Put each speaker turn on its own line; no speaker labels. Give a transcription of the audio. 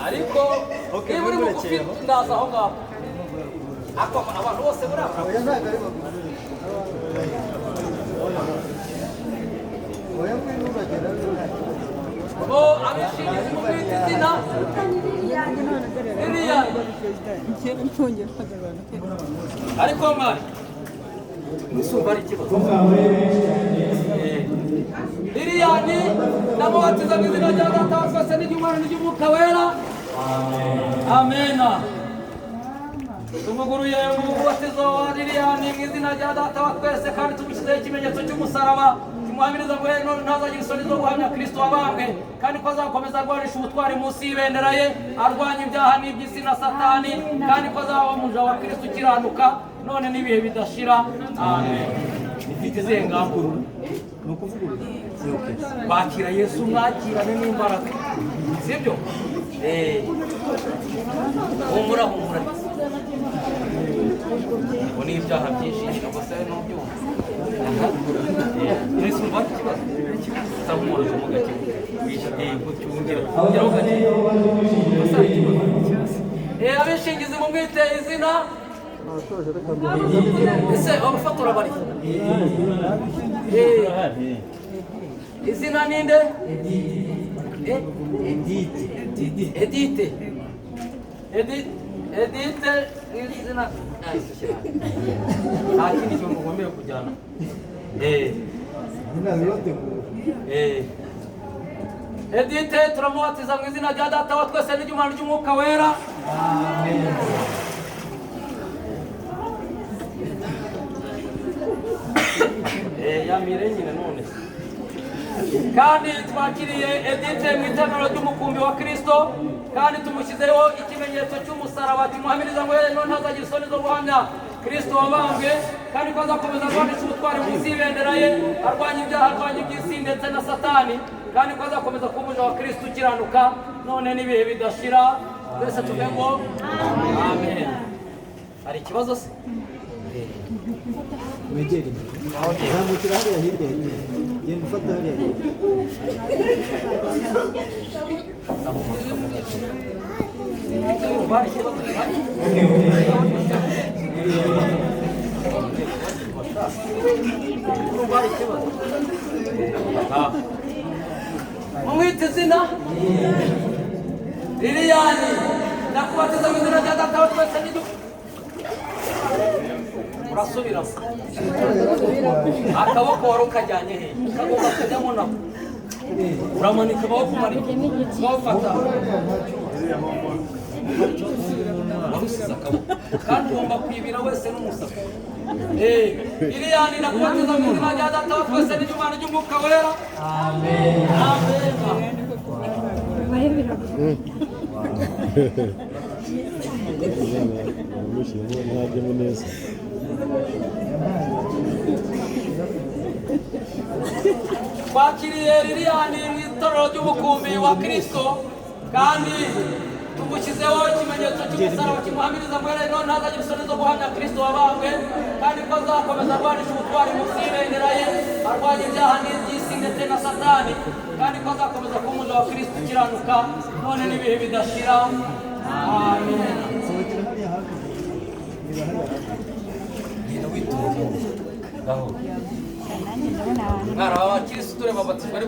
ariko niba uri bugufi ndaza aho ngaho ako abantu bose muri aka abishingizi mu kwita izina Liliane ariko mwari nisumva ari ikibazo Liliane ndamubatiza mu izina rya Data wa twese n'iry'Umwana n'iry'Umwuka wera amena tumuguruye umubatizo wa Liliane mu izina rya Data wa twese kandi tumushyizeho ikimenyetso cy'umusaraba kimuhamiriza ngo ntazagira isoni zo guhamya Kristo wabambwe kandi ko azakomeza arwanisha ubutwari munsi y'ibendera ye arwanya ibyaha n'iby'isi na Satani kandi ko azaba umuja wa Kristo ukiranuka none n'ibihe bidashira amen. Ifite izihe ngamba ni ukuvuga bakira Yesu mwakirane n'imbaraga sibyo humura ngo ni ibyaha byinshi gusa n'ubyumva Yesu bati kibazo samura mu gake wishyuye kucyungira kugeraho gake abishingizi mu mwite izina ese abafatura bari izina ninde Edite izina nta kindi kintu ugomba kujyana Edite turamubatiza mu izina rya Data wa twese n'iry'Umwana n'iry'Umwuka wera yamire nyine none kandi twakiriye Edite mu iteraniro ry'umukumbi wa Kristo kandi tumushyizeho ikimenyetso cy'umusaraba kimuhamiriza ngo ntazagira isoni zo guhamya Kristo wabambwe kandi ko azakomeza arwanisha ubutwari munsi y'ibendera ye arwanya ibyaha arwanya iby'isi ndetse na Satani kandi ko azakomeza kuba umuja wa Kristo ukiranuka none n'ibihe bidashira twese tuvuge ngo amen. Hari ikibazo se
wegere zamukira hariya hirya genda ufata hariya
mumwite izina Liliane nakubatiza mu izina rya Data wa twese n'iry'Umwana urasubira akaboko wari ukajyanye he kagomba kujyamo nako uramanika amaboko marike wafata warusize akaboko kandi ugomba kwibira wese n'umusaka Liliane nakubatiza mu izina rya Data wa twese n'iry'Umwana n'iry'Umwuka wera amen amen. Twakiriye Liliane mu itorero ry'umukumbi wa Kristo kandi tumushyizeho ikimenyetso cy'umusaraba kimuhamiriza ngo none ntazagira isoni zo guhamya Kristo wabambwe kandi ko azakomeza arwanisha ubutwari munsi y'ibendera ye arwanya ibyaha n'iby'isi ndetse na Satani kandi ko azakomeza kuba umuja wa Kristo ukiranuka none n'ibihe bidashira amen. Mwara wa Kristo tureba batizwa